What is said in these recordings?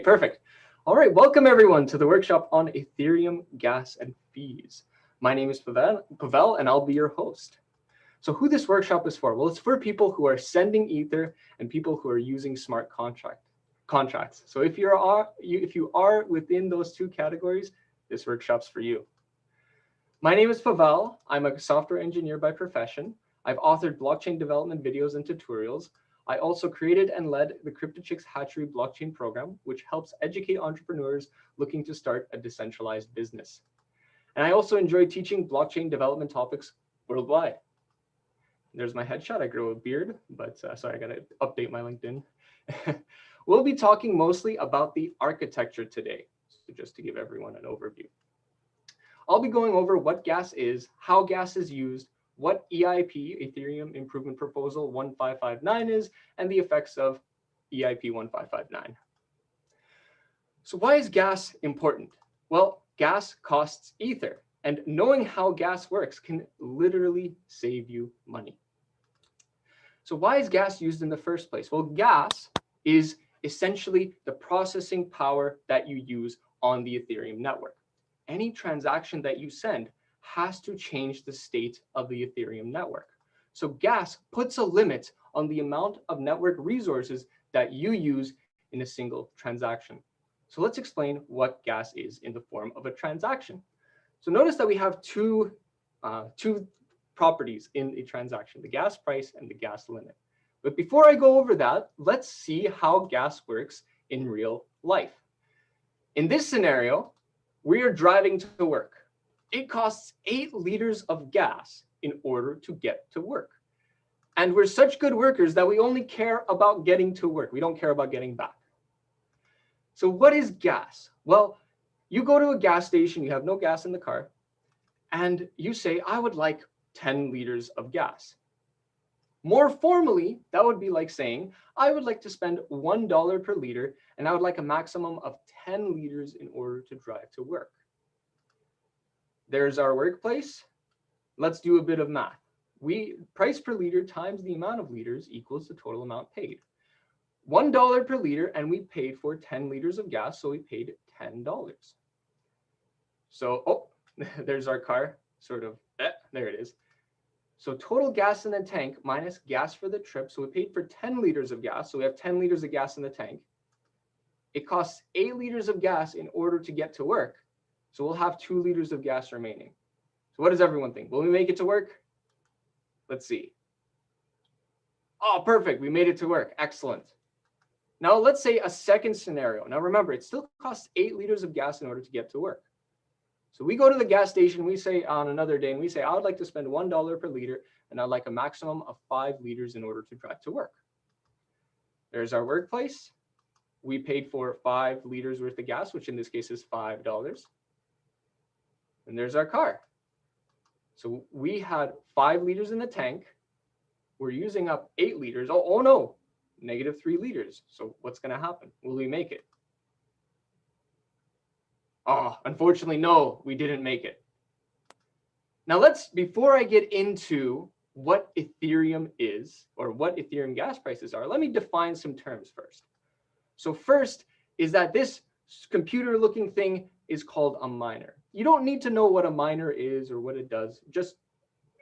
Perfect. All right, welcome everyone to the workshop on Ethereum, gas, and fees. My name is Pavel, and I'll be your host. So who this workshop is for? Well, it's for people who are sending Ether and people who are using smart contracts. So if you are within those two categories, this workshop's for you. My name is Pavel. I'm a software engineer by profession. I've authored blockchain development videos and tutorials. I also created and led the CryptoChicks Hatchery blockchain program, which helps educate entrepreneurs looking to start a decentralized business. And I also enjoy teaching blockchain development topics worldwide. There's my headshot. I grow a beard, but sorry, I got to update my LinkedIn. We'll be talking mostly about the architecture today, so just to give everyone an overview. I'll be going over what gas is, how gas is used, what EIP, Ethereum Improvement Proposal 1559 is, and the effects of EIP 1559. So why is gas important? Well, gas costs Ether, and knowing how gas works can literally save you money. So why is gas used in the first place? Well, gas is essentially the processing power that you use on the Ethereum network. Any transaction that you send has to change the state of the Ethereum network. So gas puts a limit on the amount of network resources that you use in a single transaction. So let's explain what gas is in the form of a transaction. So notice that we have two properties in a transaction, the gas price and the gas limit. But before I go over that, let's see how gas works in real life. In this scenario, we are driving to work. It costs 8 liters of gas in order to get to work. And we're such good workers that we only care about getting to work. We don't care about getting back. So what is gas? Well, you go to a gas station, you have no gas in the car, and you say, I would like 10 liters of gas. More formally, that would be like saying, I would like to spend $1 per liter, and I would like a maximum of 10 liters in order to drive to work. There's our workplace. Let's do a bit of math. Price per liter times the amount of liters equals the total amount paid. $1 per liter, and we paid for 10 liters of gas, so we paid $10. So, there's our car, there it is. So total gas in the tank minus gas for the trip. So we paid for 10 liters of gas. So we have 10 liters of gas in the tank. It costs 8 liters of gas in order to get to work. So we'll have 2 liters of gas remaining. So what does everyone think? Will we make it to work? Let's see. Oh, perfect. We made it to work. Excellent. Now let's say a second scenario. Now remember, it still costs 8 liters of gas in order to get to work. So we go to the gas station, we say on another day, and we say, I would like to spend $1 per liter, and I'd like a maximum of 5 liters in order to drive to work. There's our workplace. We paid for 5 liters worth of gas, which in this case is $5. And there's our car. So we had 5 liters in the tank. We're using up 8 liters. Oh no, negative 3 liters. So what's going to happen? Will we make it? Oh, unfortunately, no, we didn't make it. Now before I get into what Ethereum is or what Ethereum gas prices are, let me define some terms first. So first is that this computer looking thing is called a miner. You don't need to know what a miner is or what it does. Just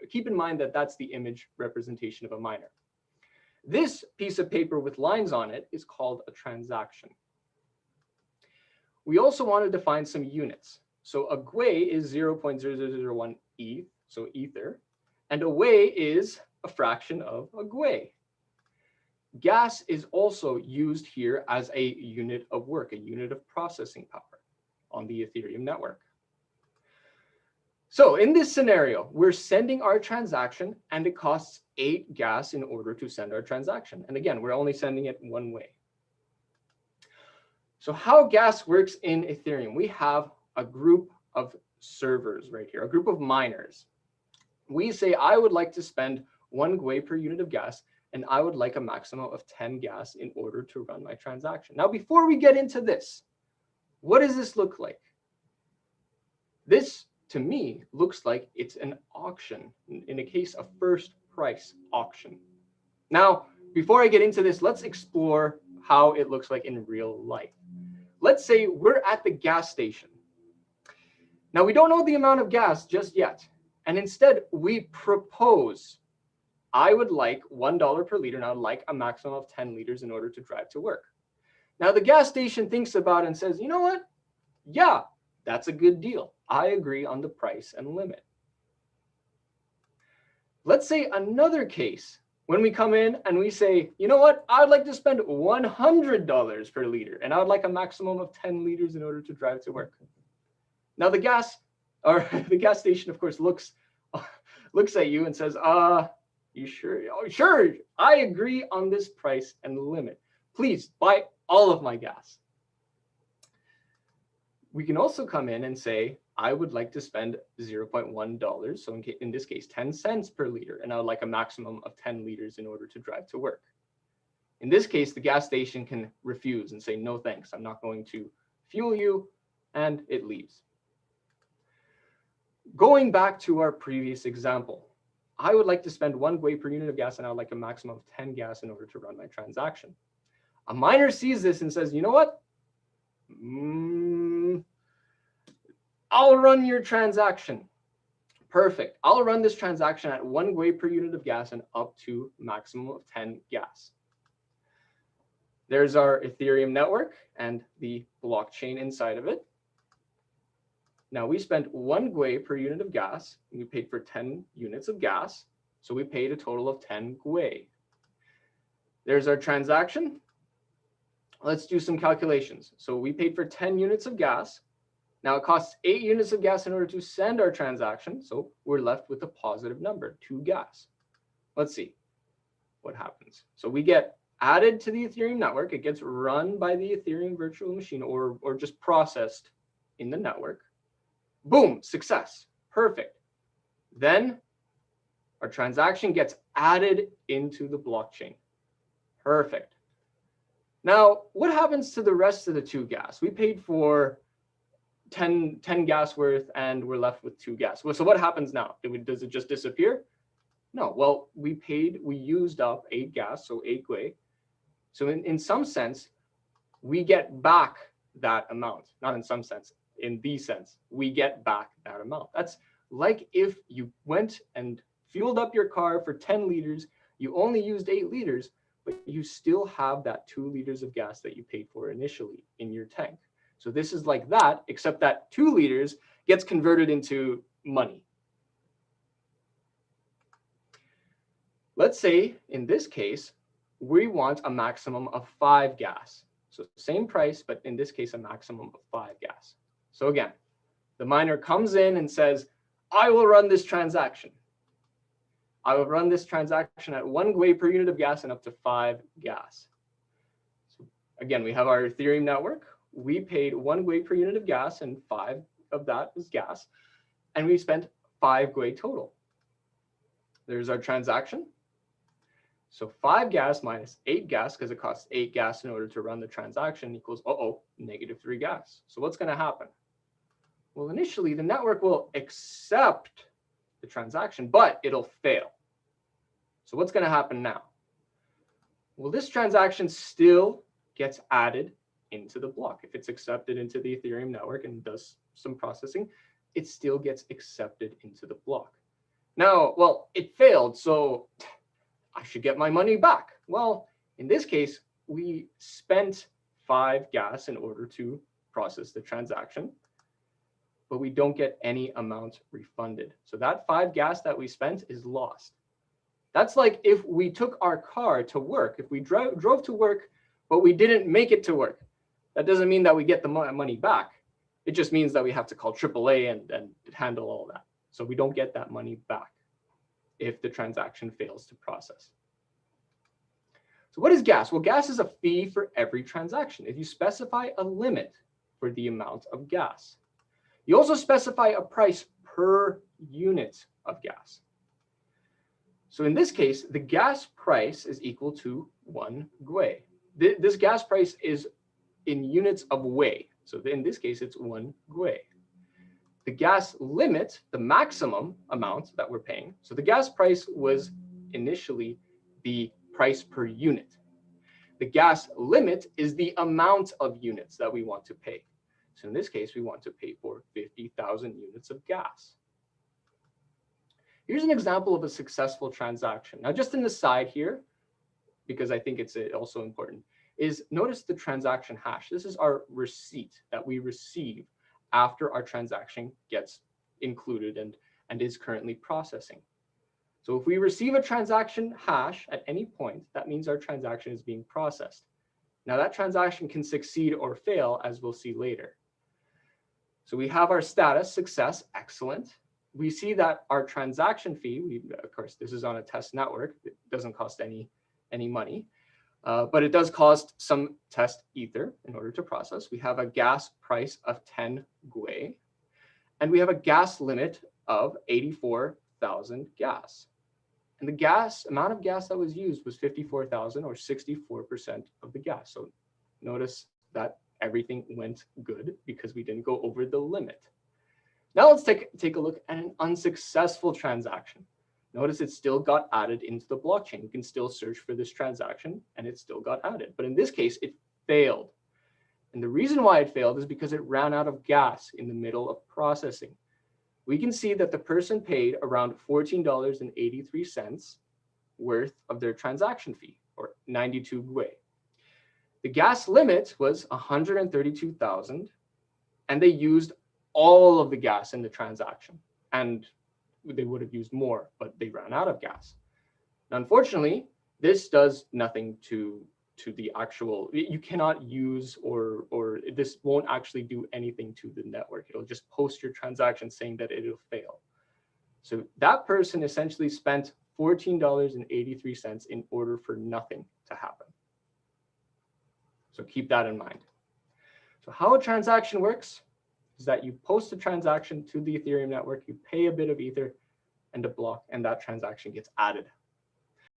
keep in mind that that's the image representation of a miner. This piece of paper with lines on it is called a transaction. We also want to define some units. So a gwei is 0.0001 ETH, so Ether, and a wei is a fraction of a gwei. Gas is also used here as a unit of work, a unit of processing power on the Ethereum network. So in this scenario, we're sending our transaction and it costs 8 gas in order to send our transaction. And again, we're only sending it one way. So how gas works in Ethereum, we have a group of servers right here, a group of miners. We say, I would like to spend 1 gwei per unit of gas, and I would like a maximum of 10 gas in order to run my transaction. Now, before we get into this, what does this look like? This, to me, looks like it's an auction, in a case, a first price auction. Now, before I get into this, let's explore how it looks like in real life. let's say we're at the gas station. Now, we don't know the amount of gas just yet. And instead, we propose, I would like $1 per liter, and I would like a maximum of 10 liters in order to drive to work. Now, the gas station thinks about it and says, you know what? Yeah, that's a good deal. I agree on the price and limit. Let's say another case when we come in and we say, you know what? I'd like to spend $100 per liter, and I would like a maximum of 10 liters in order to drive to work. Now the gas station, of course, looks at you and says, you sure? Oh, sure, I agree on this price and limit. Please buy all of my gas. We can also come in and say, I would like to spend $0.1, so in this case, 10 cents per liter, and I would like a maximum of 10 liters in order to drive to work. In this case, the gas station can refuse and say, no thanks, I'm not going to fuel you, and it leaves. Going back to our previous example, I would like to spend 1 GUI per unit of gas, and I would like a maximum of 10 gas in order to run my transaction. A miner sees this and says, you know what? I'll run your transaction. Perfect. I'll run this transaction at 1 GUI per unit of gas and up to maximum of 10 gas. There's our Ethereum network and the blockchain inside of it. Now we spent 1 GUI per unit of gas, and we paid for 10 units of gas. So we paid a total of 10 GUI. There's our transaction. Let's do some calculations. So we paid for 10 units of gas. Now it costs 8 units of gas in order to send our transaction. So we're left with a positive number, 2 gas. Let's see what happens. So we get added to the Ethereum network. It gets run by the Ethereum virtual machine or just processed in the network. Boom, success, perfect. Then our transaction gets added into the blockchain. Perfect. Now, what happens to the rest of the 2 gas? We paid for 10 gas worth and we're left with 2 gas. So what happens now? Does it just disappear? No, well, we used up 8 gas, so 8 GUI. So in some sense, we get back that amount. Not in some sense, in the sense, we get back that amount. That's like if you went and fueled up your car for 10 liters, you only used 8 liters, but you still have that 2 liters of gas that you paid for initially in your tank. So this is like that, except that 2 liters gets converted into money. Let's say in this case, we want a maximum of 5 gas. So same price, but in this case, a maximum of 5 gas. So again, the miner comes in and says, I will run this transaction. I will run this transaction at 1 GUI per unit of gas and up to 5 gas. So again, we have our Ethereum network. We paid 1 GUI per unit of gas and 5 of that is gas. And we spent 5 GUI total. There's our transaction. So 5 gas minus 8 gas, because it costs 8 gas in order to run the transaction, equals, -3 gas. So what's going to happen? Well, initially, the network will accept the transaction, but it'll fail. So what's going to happen now? Well, this transaction still gets added into the block. If it's accepted into the Ethereum network and does some processing, it still gets accepted into the block. Now, well, it failed, so I should get my money back. Well, in this case, we spent 5 gas in order to process the transaction, but we don't get any amount refunded. So that 5 gas that we spent is lost. That's like if we took our car to work, if we drove to work, but we didn't make it to work. That doesn't mean that we get the money back. It just means that we have to call AAA and handle all that. So we don't get that money back if the transaction fails to process. So what is gas? Well, gas is a fee for every transaction. If you specify a limit for the amount of gas, you also specify a price per unit of gas. So in this case, the gas price is equal to 1 GUI. This gas price is in units of weight. So in this case, it's 1 GUI. The gas limit, the maximum amount that we're paying. So the gas price was initially the price per unit. The gas limit is the amount of units that we want to pay. So in this case, we want to pay for 50,000 units of gas. Here's an example of a successful transaction. Now, just in the side here, because I think it's also important, is notice the transaction hash. This is our receipt that we receive after our transaction gets included and is currently processing. So if we receive a transaction hash at any point, that means our transaction is being processed. Now that transaction can succeed or fail, as we'll see later. So we have our status, success, excellent. We see that our transaction fee, of course, this is on a test network. It doesn't cost any money, but it does cost some test ether in order to process. We have a gas price of 10 gwei, and we have a gas limit of 84,000 gas. And the amount of gas that was used was 54,000, or 64% of the gas. So notice that everything went good because we didn't go over the limit. Now let's take a look at an unsuccessful transaction. Notice it still got added into the blockchain. You can still search for this transaction and it still got added. But in this case, it failed. And the reason why it failed is because it ran out of gas in the middle of processing. We can see that the person paid around $14.83 worth of their transaction fee, or 92 gwei. The gas limit was 132,000, and they used all of the gas in the transaction. And they would have used more, but they ran out of gas. Now, unfortunately, this does nothing to the actual, you cannot use or this won't actually do anything to the network. It'll just post your transaction saying that it'll fail. So that person essentially spent $14.83 in order for nothing to happen. So keep that in mind. So how a transaction works is that you post a transaction to the Ethereum network, you pay a bit of ether and a block, and that transaction gets added